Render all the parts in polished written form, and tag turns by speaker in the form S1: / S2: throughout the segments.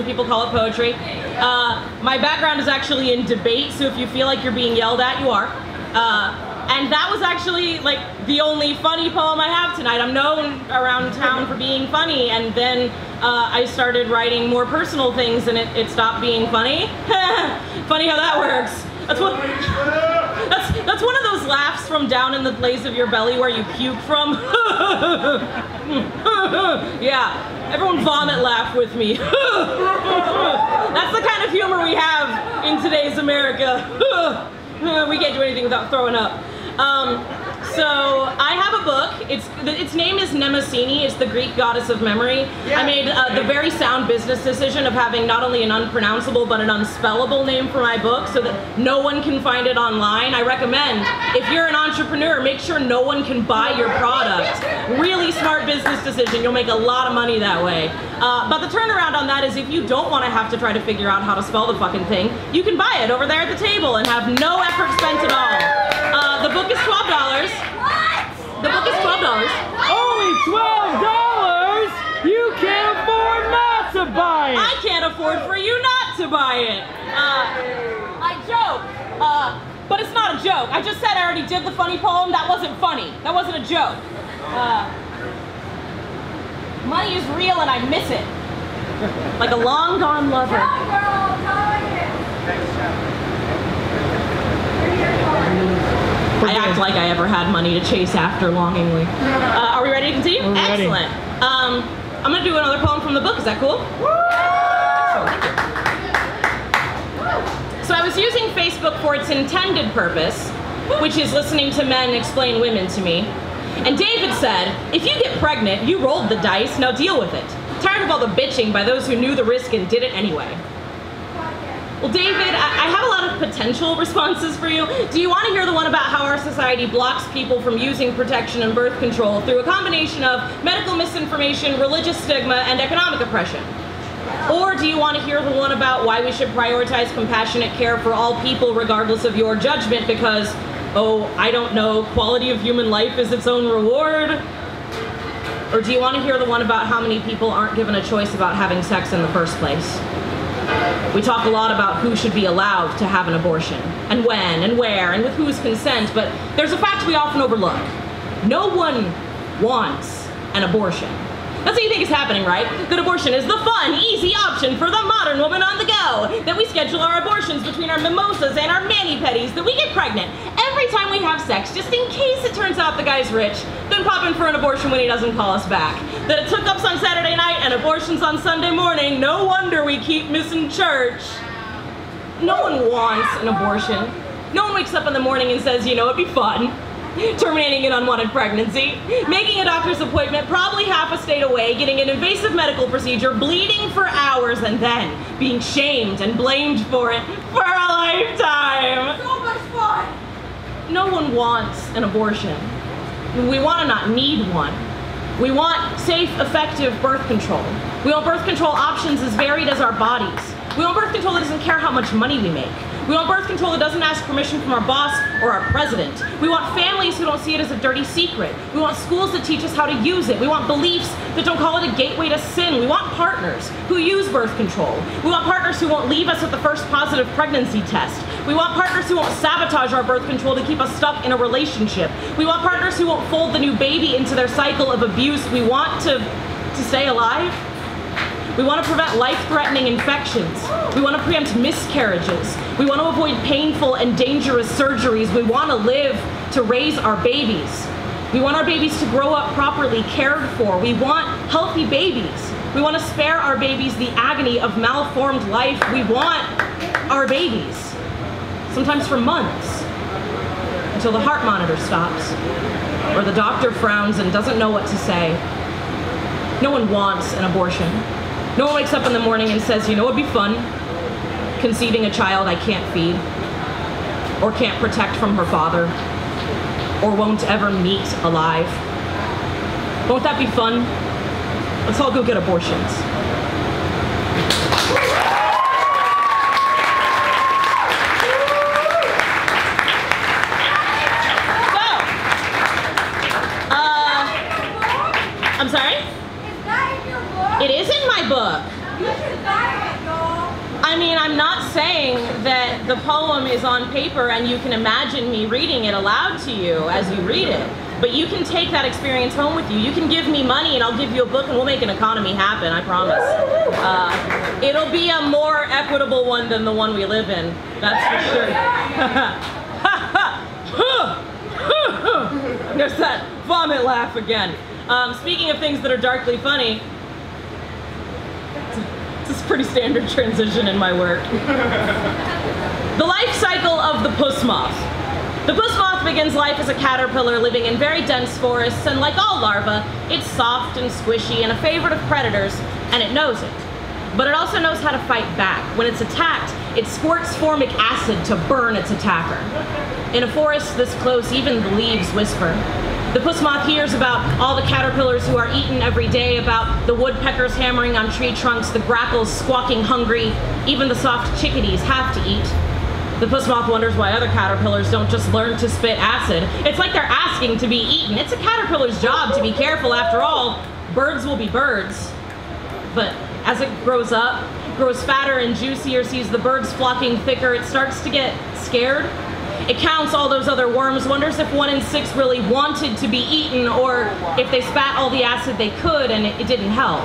S1: people call it poetry. My background is actually in debate, so if you feel like you're being yelled at, you are. And that was actually like the only funny poem I have tonight. I'm known around town for being funny, and then I started writing more personal things and it stopped being funny. Funny how that works. That's one of those laughs from down in the place of your belly where you puke from. Yeah, everyone vomit laugh with me. That's the kind of humor we have in today's America. We can't do anything without throwing up. So I have a book. Its name is Mnemosyne. It's the Greek goddess of memory. Yeah. I made the very sound business decision of having not only an unpronounceable but an unspellable name for my book so that no one can find it online. I recommend, if you're an entrepreneur, make sure no one can buy your product. Really smart business decision. You'll make a lot of money that way. But the turnaround on that is if you don't want to have to try to figure out how to spell the fucking thing, you can buy it over there at the table and have no effort spent at all. The book is $12. What? The book is $12.
S2: Only $12? You can't afford not to buy it.
S1: I can't afford for you not to buy it. I joke, but it's not a joke. I just said I already did the funny poem. That wasn't funny. That wasn't a joke. Money is real and I miss it. Like a long gone lover. I act like I ever had money to chase after longingly. Are we ready to continue?
S2: We're ready.
S1: Excellent. I'm going to do another poem from the book. Is that cool? So I was using Facebook for its intended purpose, which is listening to men explain women to me. And David said, if you get pregnant, you rolled the dice, now deal with it. Tired of all the bitching by those who knew the risk and did it anyway. Well, David, I have a lot of potential responses for you. Do you want to hear the one about how our society blocks people from using protection and birth control through a combination of medical misinformation, religious stigma, and economic oppression? Or do you want to hear the one about why we should prioritize compassionate care for all people regardless of your judgment because, oh, I don't know, quality of human life is its own reward? Or do you want to hear the one about how many people aren't given a choice about having sex in the first place? We talk a lot about who should be allowed to have an abortion, and when, and where, and with whose consent, but there's a fact we often overlook. No one wants an abortion. That's what you think is happening, right? That abortion is the fun, easy option for the modern woman on the go. That we schedule our abortions between our mimosas and our mani-pedis. That we get pregnant every time we have sex, just in case it turns out the guy's rich. Then pop in for an abortion when he doesn't call us back. That it took ups on Saturday night and abortions on Sunday morning. No wonder we keep missing church. No one wants an abortion. No one wakes up in the morning and says, you know, it'd be fun. Terminating an unwanted pregnancy, making a doctor's appointment probably half a state away, getting an invasive medical procedure, bleeding for hours, and then being shamed and blamed for it for a lifetime.
S3: So much fun!
S1: No one wants an abortion. We want to not need one. We want safe, effective birth control. We want birth control options as varied as our bodies. We want birth control that doesn't care how much money we make. We want birth control that doesn't ask permission from our boss or our president. We want families who don't see it as a dirty secret. We want schools that teach us how to use it. We want beliefs that don't call it a gateway to sin. We want partners who use birth control. We want partners who won't leave us at the first positive pregnancy test. We want partners who won't sabotage our birth control to keep us stuck in a relationship. We want partners who won't fold the new baby into their cycle of abuse. We want to stay alive. We want to prevent life-threatening infections. We want to preempt miscarriages. We want to avoid painful and dangerous surgeries. We want to live to raise our babies. We want our babies to grow up properly cared for. We want healthy babies. We want to spare our babies the agony of malformed life. We want our babies, sometimes for months, until the heart monitor stops, or the doctor frowns and doesn't know what to say. No one wants an abortion. No one wakes up in the morning and says, you know what'd be fun? Conceiving a child I can't feed, or can't protect from her father, or won't ever meet alive. Won't that be fun? Let's all go get abortions. I'm sorry?
S3: Is that in your book?
S1: It is in my book.
S3: You should buy it.
S1: I mean, I'm not saying that the poem is on paper and you can imagine me reading it aloud to you as you read it. But you can take that experience home with you. You can give me money and I'll give you a book and we'll make an economy happen, I promise. It'll be a more equitable one than the one we live in, that's for sure. There's that vomit laugh again. Speaking of things that are darkly funny, this is a pretty standard transition in my work. The life cycle of the puss moth. The puss moth begins life as a caterpillar living in very dense forests, and like all larvae, it's soft and squishy and a favorite of predators, and it knows it. But it also knows how to fight back. When it's attacked, it squirts formic acid to burn its attacker. In a forest this close, even the leaves whisper. The puss moth hears about all the caterpillars who are eaten every day, about the woodpeckers hammering on tree trunks, the grackles squawking hungry, even the soft chickadees have to eat. The puss moth wonders why other caterpillars don't just learn to spit acid. It's like they're asking to be eaten. It's a caterpillar's job to be careful. After all, birds will be birds. But as it grows up, grows fatter and juicier, sees the birds flocking thicker, it starts to get scared. It counts all those other worms, wonders if 1 in 6 really wanted to be eaten, or if they spat all the acid they could and it didn't help.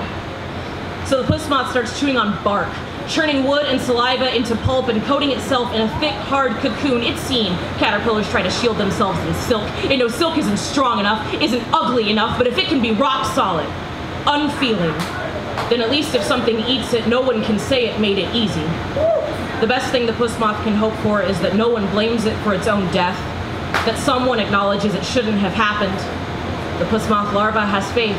S1: So the puss moth starts chewing on bark, churning wood and saliva into pulp and coating itself in a thick, hard cocoon. It's seen caterpillars try to shield themselves in silk. It knows silk isn't strong enough, isn't ugly enough, but if it can be rock solid, unfeeling, then at least if something eats it, no one can say it made it easy. The best thing the puss moth can hope for is that no one blames it for its own death, that someone acknowledges it shouldn't have happened. The puss moth larva has faith,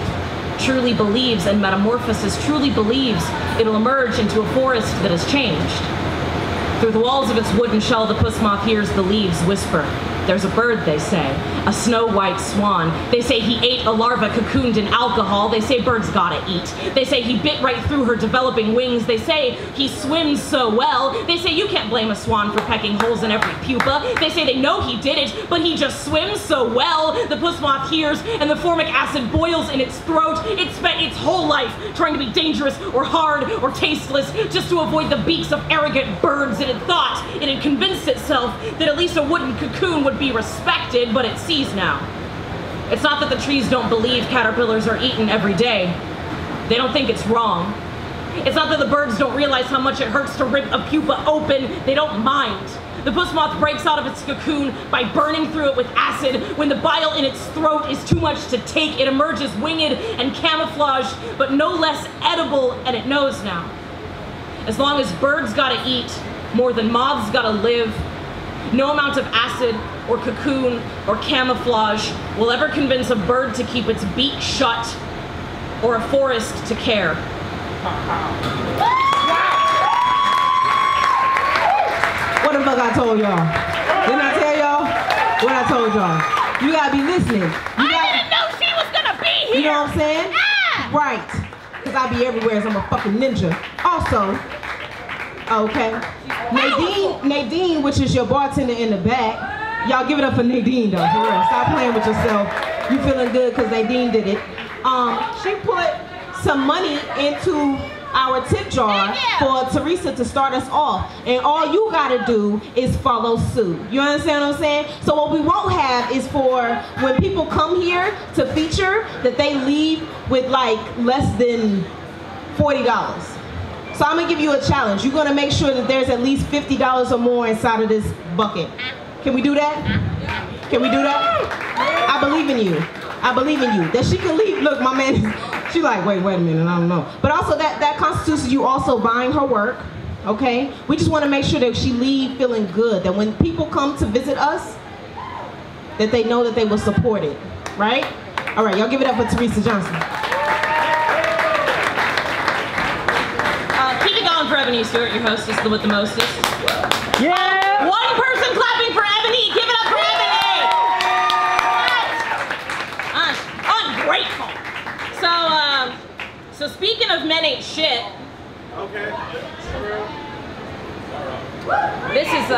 S1: truly believes in metamorphosis, truly believes it'll emerge into a forest that has changed. Through the walls of its wooden shell, the puss moth hears the leaves whisper. There's a bird, they say, a snow-white swan. They say he ate a larva cocooned in alcohol. They say birds gotta eat. They say he bit right through her developing wings. They say he swims so well. They say you can't blame a swan for pecking holes in every pupa. They say they know he did it, but he just swims so well. The puss moth hears, and the formic acid boils in its throat. It spent its whole life trying to be dangerous or hard or tasteless just to avoid the beaks of arrogant birds. It had thought, it had convinced itself that at least a wooden cocoon would be respected, but it sees now. It's not that the trees don't believe caterpillars are eaten every day. They don't think it's wrong. It's not that the birds don't realize how much it hurts to rip a pupa open. They don't mind. The puss moth breaks out of its cocoon by burning through it with acid. When the bile in its throat is too much to take, it emerges winged and camouflaged, but no less edible, and it knows now. As long as birds gotta eat more than moths gotta live, no amount of acid or cocoon or camouflage will ever convince a bird to keep its beak shut or a forest to care.
S3: What the fuck I told y'all? Didn't I tell y'all what I told y'all? You gotta be listening.
S1: I didn't know she was gonna be here!
S3: You know what I'm saying?
S1: Ah!
S3: Right. Because I be everywhere as I'm a fucking ninja. Also, okay, Nadine, which is your bartender in the back. Y'all give it up for Nadine though, for real. Stop playing with yourself. You feeling good because Nadine did it. She put some money into our tip jar for Teresa to start us off. And all you gotta do is follow suit. You understand what I'm saying? So what we won't have is for when people come here to feature, that they leave with like less than $40. So I'm gonna give you a challenge. You're gonna make sure that there's at least $50 or more inside of this bucket. Can we do that? Can we do that? I believe in you. I believe in you. That she can leave. Look, my man, she's like, wait a minute, I don't know. But also that constitutes you also buying her work, okay? We just wanna make sure that she leave feeling good, that when people come to visit us, that they know that they were supported, right? All right, y'all give it up for Teresa Johnson.
S1: Keep it going for Ebony Stewart, your hostess with the mostest.
S2: Yeah!
S1: One person clapping for Ebony! Give it up for Ebony! What? Ungrateful. So speaking of men ain't shit.
S4: Okay.
S1: This is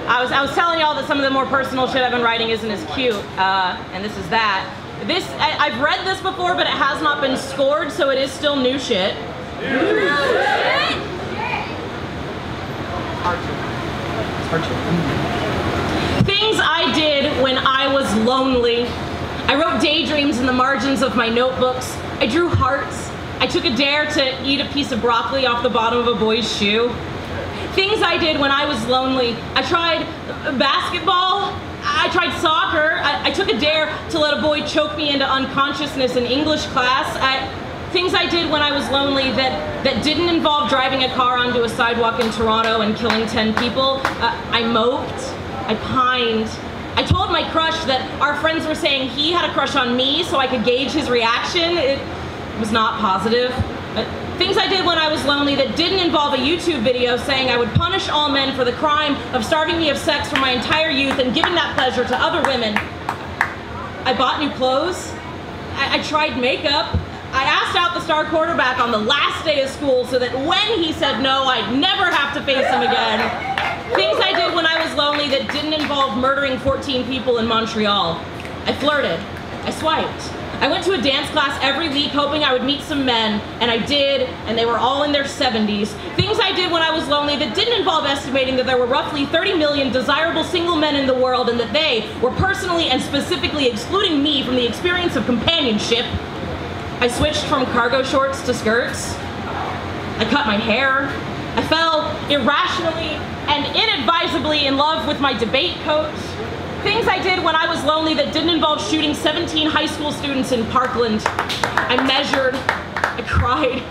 S1: I was telling y'all that some of the more personal shit I've been writing isn't as cute, and this is that. I've read this before, but it has not been scored, so it is still new shit. Things I did when I was lonely. I wrote daydreams in the margins of my notebooks. I drew hearts. I took a dare to eat a piece of broccoli off the bottom of a boy's shoe. Things I did when I was lonely. I tried basketball. I tried soccer. I took a dare to let a boy choke me into unconsciousness in English class. Things I did when I was lonely that didn't involve driving a car onto a sidewalk in Toronto and killing 10 people. I moped. I pined. I told my crush that our friends were saying he had a crush on me so I could gauge his reaction. It was not positive. Things I did when I was lonely that didn't involve a YouTube video saying I would punish all men for the crime of starving me of sex for my entire youth and giving that pleasure to other women. I bought new clothes. I tried makeup. I asked out the star quarterback on the last day of school so that when he said no, I'd never have to face him again. Things I did when I was lonely that didn't involve murdering 14 people in Montreal. I flirted. I swiped. I went to a dance class every week hoping I would meet some men, and I did, and they were all in their 70s. Things I did when I was lonely that didn't involve estimating that there were roughly 30 million desirable single men in the world and that they were personally and specifically excluding me from the experience of companionship. I switched from cargo shorts to skirts. I cut my hair. I fell irrationally and inadvisably in love with my debate coach. Things I did when I was lonely that didn't involve shooting 17 high school students in Parkland. I measured. I cried.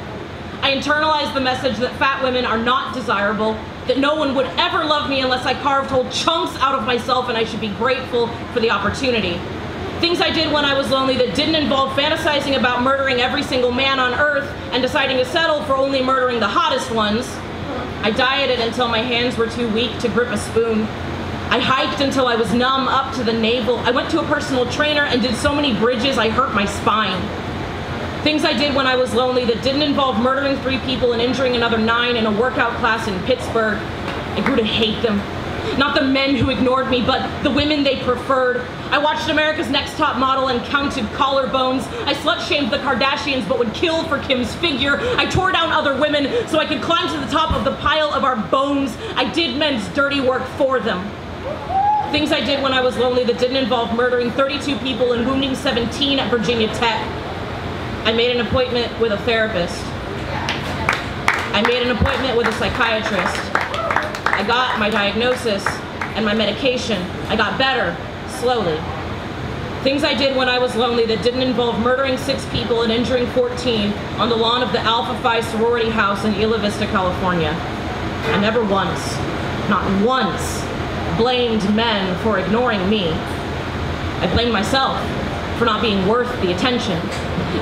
S1: I internalized the message that fat women are not desirable, that no one would ever love me unless I carved whole chunks out of myself and I should be grateful for the opportunity. Things I did when I was lonely that didn't involve fantasizing about murdering every single man on earth and deciding to settle for only murdering the hottest ones. I dieted until my hands were too weak to grip a spoon. I hiked until I was numb up to the navel. I went to a personal trainer and did so many bridges I hurt my spine. Things I did when I was lonely that didn't involve murdering 3 people and injuring another 9 in a workout class in Pittsburgh. I grew to hate them. Not the men who ignored me, but the women they preferred. I watched America's Next Top Model and counted collarbones. I slut-shamed the Kardashians but would kill for Kim's figure. I tore down other women so I could climb to the top of the pile of our bones. I did men's dirty work for them. Things I did when I was lonely that didn't involve murdering 32 people and wounding 17 at Virginia Tech. I made an appointment with a therapist. I made an appointment with a psychiatrist. I got my diagnosis and my medication. I got better, slowly. Things I did when I was lonely that didn't involve murdering 6 people and injuring 14 on the lawn of the Alpha Phi sorority house in Isla Vista, California. I never once, not once, blamed men for ignoring me. I blamed myself for not being worth the attention.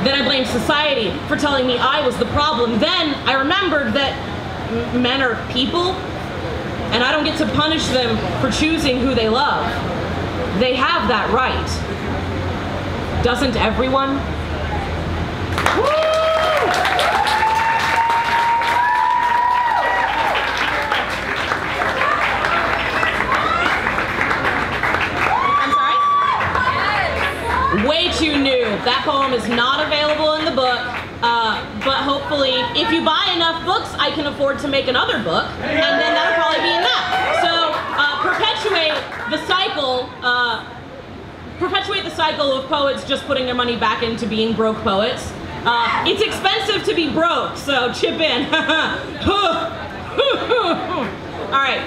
S1: Then I blamed society for telling me I was the problem. Then I remembered that men are people, and I don't get to punish them for choosing who they love. They have that right. Doesn't everyone? Way too new. That poem is not available in the book, but hopefully, if you buy enough books, I can afford to make another book, and then that'll probably be in that. So, perpetuate the cycle of poets just putting their money back into being broke poets. It's expensive to be broke, so chip in. All right,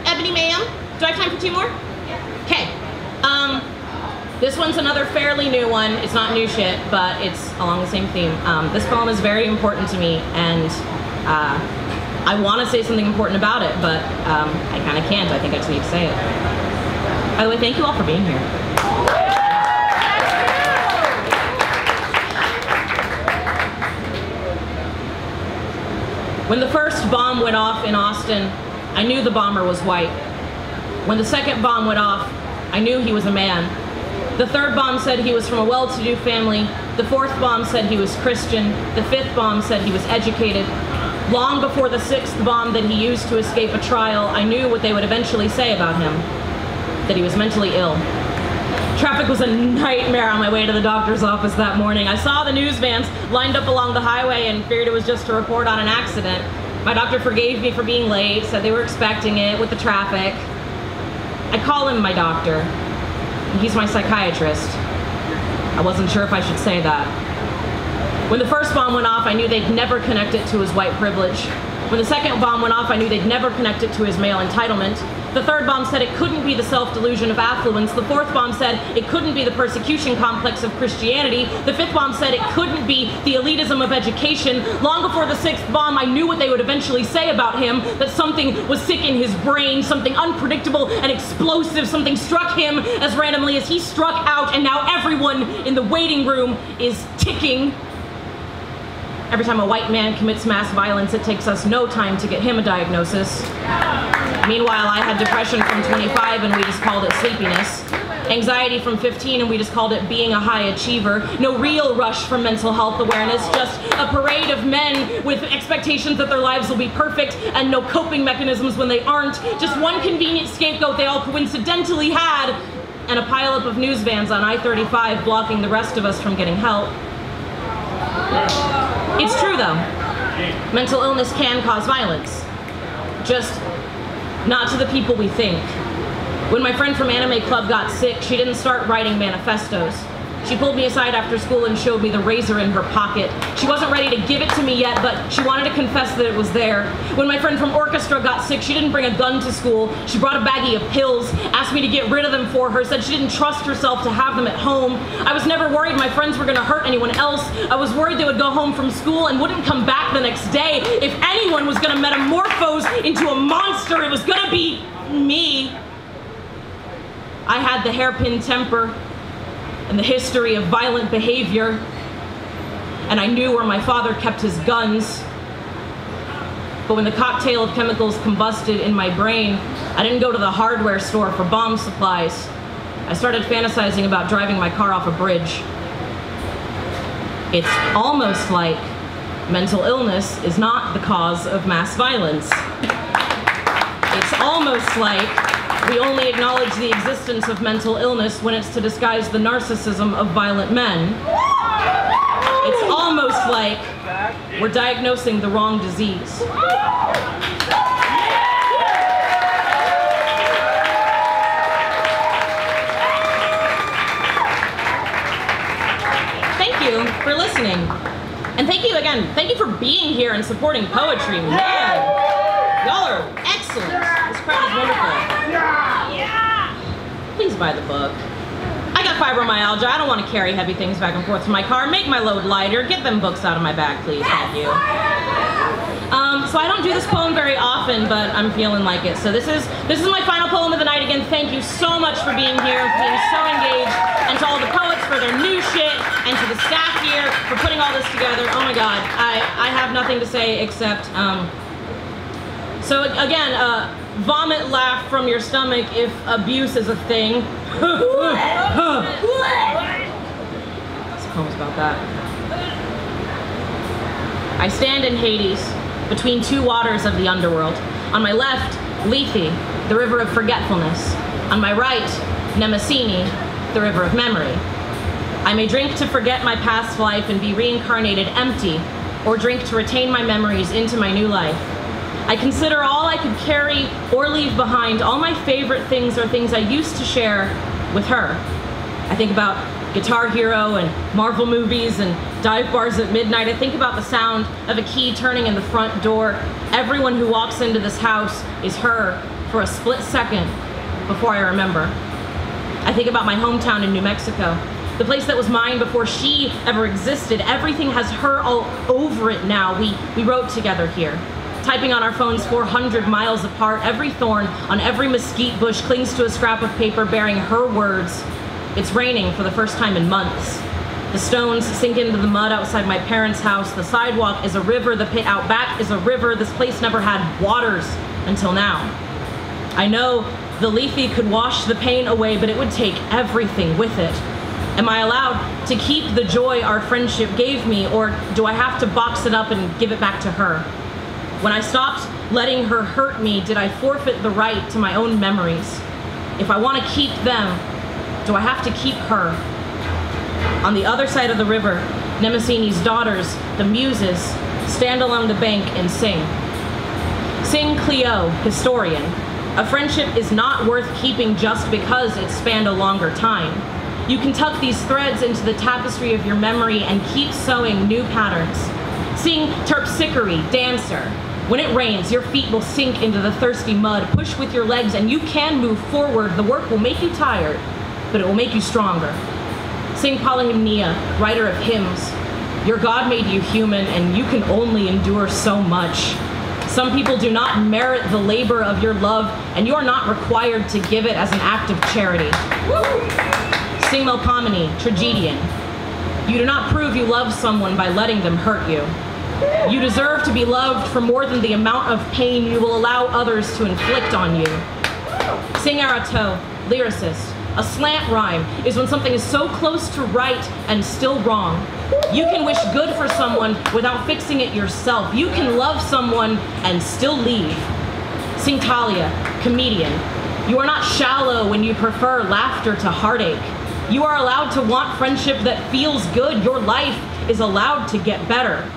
S1: Ebony ma'am, do I have time for 2 more? Okay. This one's another fairly new one. It's not new shit, but it's along the same theme. This poem is very important to me, and I want to say something important about it, but I kind of can't. I think I just need to say it. By the way, thank you all for being here. When the first bomb went off in Austin, I knew the bomber was white. When the second bomb went off, I knew he was a man. The third bomb said he was from a well-to-do family. The 4th bomb said he was Christian. The 5th bomb said he was educated. Long before the 6th bomb that he used to escape a trial, I knew what they would eventually say about him, that he was mentally ill. Traffic was a nightmare on my way to the doctor's office that morning. I saw the news vans lined up along the highway and feared it was just a report on an accident. My doctor forgave me for being late, said they were expecting it with the traffic. I call him my doctor. He's my psychiatrist. I wasn't sure if I should say that. When the first bomb went off, I knew they'd never connect it to his white privilege. When the second bomb went off, I knew they'd never connect it to his male entitlement. The third bomb said it couldn't be the self-delusion of affluence. The fourth bomb said it couldn't be the persecution complex of Christianity. The fifth bomb said it couldn't be the elitism of education. Long before the sixth bomb, I knew what they would eventually say about him, that something was sick in his brain, something unpredictable and explosive, something struck him as randomly as he struck out, and now everyone in the waiting room is ticking. Every time a white man commits mass violence, it takes us no time to get him a diagnosis. Meanwhile, I had depression from 25 and we just called it sleepiness. Anxiety from 15 and we just called it being a high achiever. No real rush for mental health awareness, just a parade of men with expectations that their lives will be perfect and no coping mechanisms when they aren't. Just one convenient scapegoat they all coincidentally had, and a pileup of news vans on I-35 blocking the rest of us from getting help. It's true though, mental illness can cause violence, just not to the people we think. When my friend from Anime Club got sick, she didn't start writing manifestos. She pulled me aside after school and showed me the razor in her pocket. She wasn't ready to give it to me yet, but she wanted to confess that it was there. When my friend from orchestra got sick, she didn't bring a gun to school. She brought a baggie of pills, asked me to get rid of them for her, said she didn't trust herself to have them at home. I was never worried my friends were gonna hurt anyone else. I was worried they would go home from school and wouldn't come back the next day. If anyone was gonna metamorphose into a monster, it was gonna be me. I had the hairpin temper and the history of violent behavior, and I knew where my father kept his guns. But when the cocktail of chemicals combusted in my brain, I didn't go to the hardware store for bomb supplies. I started fantasizing about driving my car off a bridge. It's almost like mental illness is not the cause of mass violence. It's almost like we only acknowledge the existence of mental illness when it's to disguise the narcissism of violent men. It's almost like we're diagnosing the wrong disease. Thank you for listening. And thank you again, thank you for being here and supporting poetry. Man, y'all are excellent. This crowd is wonderful. Please buy the book. I got fibromyalgia. I don't want to carry heavy things back and forth to my car. Make my load lighter. Get them books out of my bag, please. Thank you. So I don't do this poem very often, but I'm feeling like it. So this is my final poem of the night. Again, thank you so much for being here, for being so engaged, and to all the poets for their new shit, and to the staff here for putting all this together. Oh my God, I have nothing to say except, so again, vomit laugh from your stomach if abuse is a thing. This poem's about that. I stand in Hades, between two waters of the underworld. On my left, Lethe, the river of forgetfulness. On my right, Mnemosyne, the river of memory. I may drink to forget my past life and be reincarnated empty, or drink to retain my memories into my new life. I consider all I could carry or leave behind. All my favorite things are things I used to share with her. I think about Guitar Hero and Marvel movies and dive bars at midnight. I think about the sound of a key turning in the front door. Everyone who walks into this house is her for a split second before I remember. I think about my hometown in New Mexico, the place that was mine before she ever existed. Everything has her all over it now. We wrote together here, typing on our phones 400 miles apart. Every thorn on every mesquite bush clings to a scrap of paper bearing her words. It's raining for the first time in months. The stones sink into the mud outside my parents' house. The sidewalk is a river. The pit out back is a river. This place never had waters until now. I know the Lethe could wash the pain away, but it would take everything with it. Am I allowed to keep the joy our friendship gave me, or do I have to box it up and give it back to her? When I stopped letting her hurt me, did I forfeit the right to my own memories? If I want to keep them, do I have to keep her? On the other side of the river, Mnemosyne's daughters, the muses, stand along the bank and sing. Sing Cleo, historian. A friendship is not worth keeping just because it spanned a longer time. You can tuck these threads into the tapestry of your memory and keep sewing new patterns. Sing Terpsichore, dancer. When it rains, your feet will sink into the thirsty mud. Push with your legs and you can move forward. The work will make you tired, but it will make you stronger. Sing Polyhymnia, writer of hymns. Your God made you human and you can only endure so much. Some people do not merit the labor of your love and you are not required to give it as an act of charity. Sing Melpomene, tragedian. You do not prove you love someone by letting them hurt you. You deserve to be loved for more than the amount of pain you will allow others to inflict on you. Sing Arato, lyricist. A slant rhyme is when something is so close to right and still wrong. You can wish good for someone without fixing it yourself. You can love someone and still leave. Sing Talia, comedian. You are not shallow when you prefer laughter to heartache. You are allowed to want friendship that feels good. Your life is allowed to get better.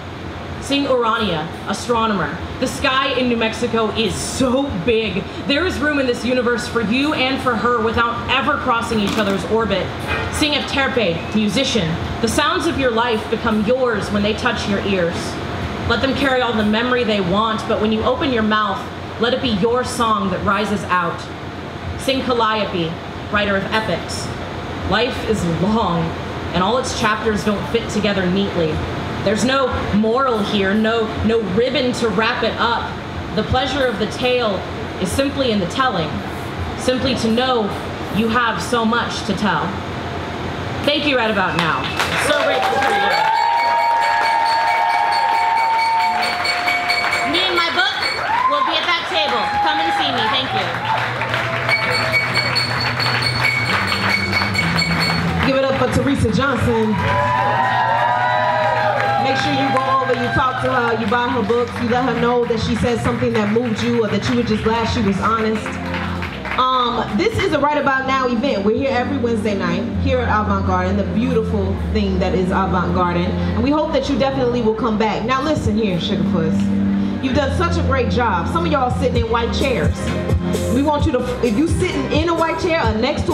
S1: Sing Urania, astronomer. The sky in New Mexico is so big. There is room in this universe for you and for her without ever crossing each other's orbit. Sing Efterpe, musician. The sounds of your life become yours when they touch your ears. Let them carry all the memory they want, but when you open your mouth, let it be your song that rises out. Sing Calliope, writer of epics. Life is long, and all its chapters don't fit together neatly. There's no moral here, no ribbon to wrap it up. The pleasure of the tale is simply in the telling, simply to know you have so much to tell. Thank you right about now. So grateful for you. Me and my book will be at that table. Come and see me. Thank
S3: you. Give it up for Teresa Johnson. Make sure you go over, you talk to her, you buy her books, you let her know that she said something that moved you or that you were just glad she was honest. This is a Right About Now event. We're here every Wednesday night here at Avant Garden, the beautiful thing that is Avant Garden. And we hope that you definitely will come back. Now listen here, Sugarfuss. You've done such a great job. Some of y'all sitting in white chairs. We want you to, if you're sitting in a white chair or next to a